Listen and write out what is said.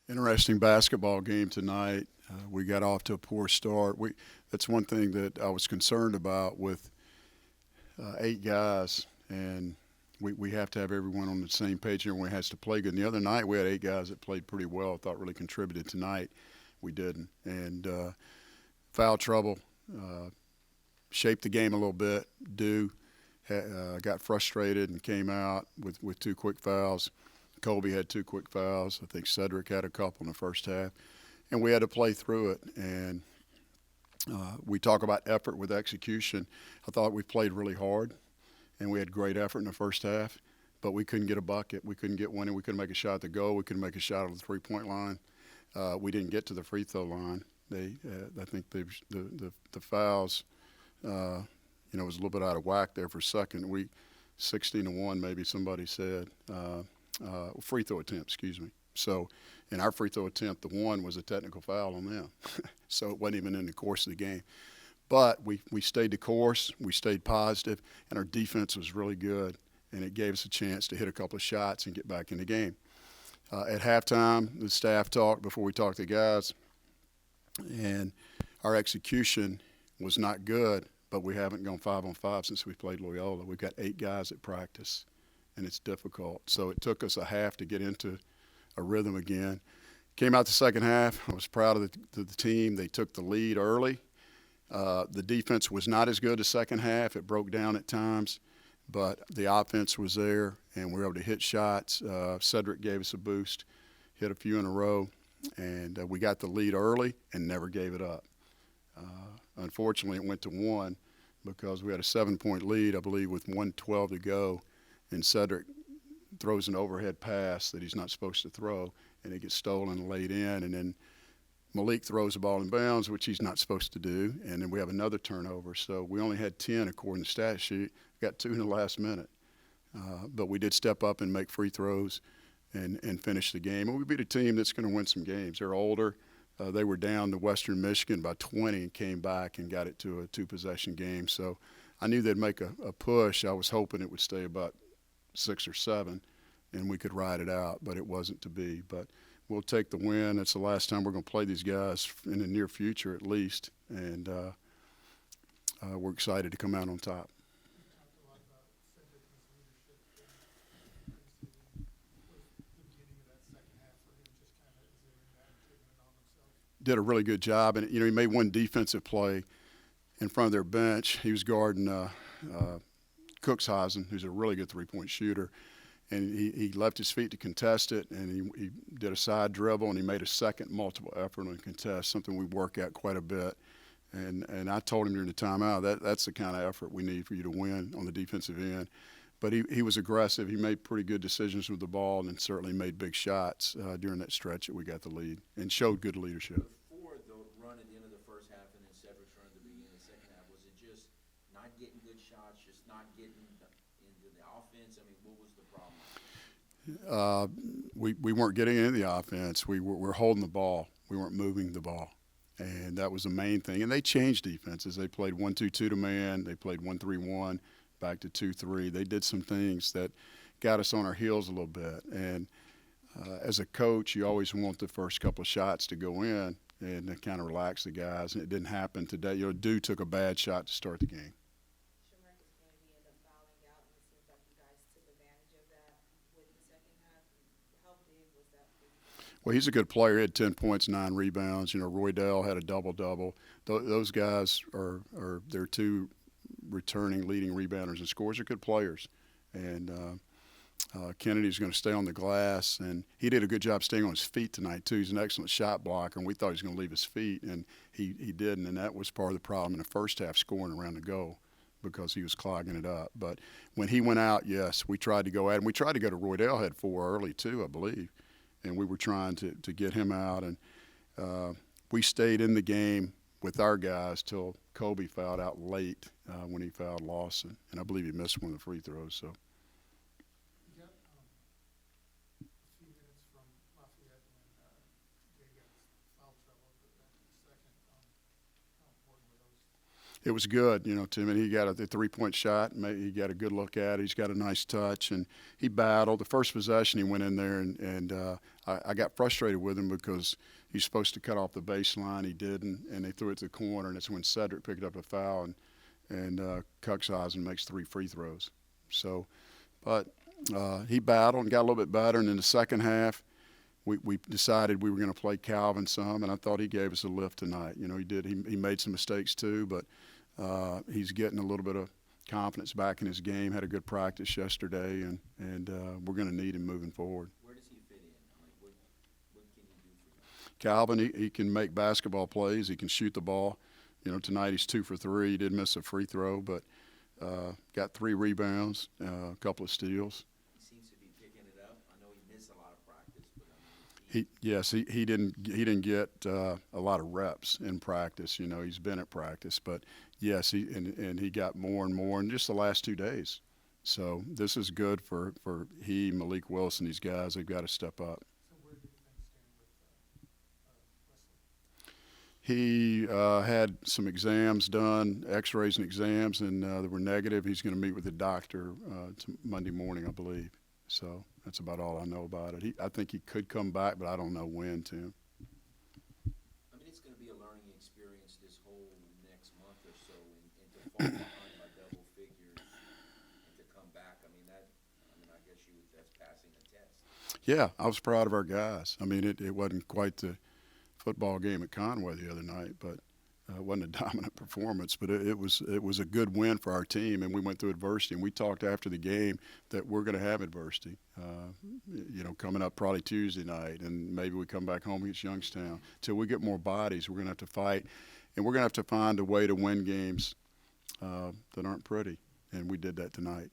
Interesting basketball game tonight. We got off to a poor start. That's one thing that I was concerned about with 8 guys, and we have to have everyone on the same page. Everyone has to play good. And the other night we had 8 guys that played pretty well. I thought really contributed. Tonight we didn't, and foul trouble shaped the game a little bit. Got frustrated and came out with 2 quick fouls. Colby had 2 quick fouls. I think Cedric had a couple in the first half, and we had to play through it. And we talk about effort with execution. I thought we played really hard, and we had great effort in the first half, but we couldn't get a bucket. We couldn't get one, and we couldn't make a shot at the goal. We couldn't make a shot at the three-point line. We didn't get to the free throw line. I think the fouls, was a little bit out of whack there for a second. 16-1, maybe somebody said. Free throw attempt, excuse me. So in our free throw attempt, the one was a technical foul on them. So it wasn't even in the course of the game. But we stayed the course, we stayed positive, and our defense was really good, and it gave us a chance to hit a couple of shots and get back in the game. At halftime, the staff talked before we talked to the guys, and our execution was not good, but we haven't gone 5-on-5 since we played Loyola. We've got 8 guys at practice, and it's difficult. So it took us a half to get into a rhythm again. Came out the second half. I was proud of the team. They took the lead early. The defense was not as good the second half. It broke down at times, but the offense was there, and we were able to hit shots. Cedric gave us a boost, hit a few in a row, and we got the lead early and never gave it up. Unfortunately, it went to 1 because we had a 7-point lead, I believe, with 1:12 to go, and Cedric throws an overhead pass that he's not supposed to throw, and it gets stolen and laid in, and then Malik throws the ball in bounds, which he's not supposed to do, and then we have another turnover. So we only had 10 according to the stat sheet. Got 2 in the last minute. But we did step up and make free throws and finish the game. And we beat a team that's going to win some games. They're older. They were down to Western Michigan by 20 and came back and got it to a 2-possession game. So I knew they'd make a push. I was hoping it would stay about 6 or 7 and we could ride it out, but it wasn't to be. But we'll take the win. It's the last time we're going to play these guys in the near future at least, and we're excited to come out on top. Did a really good job, and he made one defensive play in front of their bench. He was guarding Cookshuizen, who's a really good three-point shooter, and he left his feet to contest it, and he did a side dribble, and he made a second multiple effort on a contest, something we work at quite a bit. And I told him during the timeout that's the kind of effort we need for you to win on the defensive end. But he was aggressive. He made pretty good decisions with the ball and certainly made big shots during that stretch that we got the lead and showed good leadership. Before the run at the end of the first half and then Cedric's run at the beginning of the second half, was it just not getting good shots, just not getting into the offense? I mean, what was the problem? We weren't getting into the offense. We were holding the ball. We weren't moving the ball. And that was the main thing. And they changed defenses. They played 1-2-2 to man. They played 1-3-1. Back to 2-3. They did some things that got us on our heels a little bit. And as a coach, you always want the first couple of shots to go in and to kind of relax the guys. And it didn't happen today. Dew took a bad shot to start the game. Shamarcus Kennedy ended up fouling out, and it seems like you guys took advantage of that with the second half. How big was that for you? Well, he's a good player. He had 10 points, 9 rebounds. Roydell had a double-double. Those guys are their 2 returning leading rebounders and scorers are good players. And Kennedy's going to stay on the glass, and he did a good job staying on his feet tonight too. He's an excellent shot blocker, and we thought he was going to leave his feet, and he didn't, and that was part of the problem in the first half, scoring around the goal because he was clogging it up. But when he went out, yes, we tried to go at him. We tried to go to Roydell, had 4 early too, I believe, and we were trying to get him out, and we stayed in the game with our guys till Kobe fouled out late when he fouled Lawson, and I believe he missed one of the free throws. So. You got a few minutes from Lafayette when they got foul trouble, but then the second, how important were those? It was good, Tim, and he got a 3-point shot. He got a good look at it. He's got a nice touch, and he battled. The first possession, he went in there, and I got frustrated with him because he's supposed to cut off the baseline. He didn't, and they threw it to the corner, and it's when Cedric picked up a foul, and Cuxhaven makes 3 free throws. So, but he battled and got a little bit better, and in the second half, we decided we were going to play Calvin some, and I thought he gave us a lift tonight. He did. He made some mistakes too, but he's getting a little bit of confidence back in his game. Had a good practice yesterday, and we're going to need him moving forward. Where does he fit in? What can he do for you? Calvin, he can make basketball plays. He can shoot the ball. Tonight he's 2 for 3. He did miss a free throw, but got 3 rebounds, a couple of steals. He seems to be picking it up. I know he missed a lot of practice, but I mean, He didn't get a lot of reps in practice. He's been at practice, but yes, he got more and more in just the last 2 days. So this is good for Malik Wilson, these guys. They've got to step up. So where do things stand with Wesley? He had some exams done, X-rays and exams, and they were negative. He's going to meet with the doctor Monday morning, I believe. So that's about all I know about it. I think he could come back, but I don't know when, Tim. I mean, it's going to be a learning experience this whole next month or so, and to fall behind by double figures and to come back. I mean, I guess that's passing the test. Yeah, I was proud of our guys. I mean, it wasn't quite the football game at Conway the other night, but it wasn't a dominant performance. But it was a good win for our team, and we went through adversity. And we talked after the game that we're going to have adversity, coming up probably Tuesday night, and maybe we come back home against Youngstown. Till we get more bodies, we're going to have to fight, and we're going to have to find a way to win games that aren't pretty, and we did that tonight.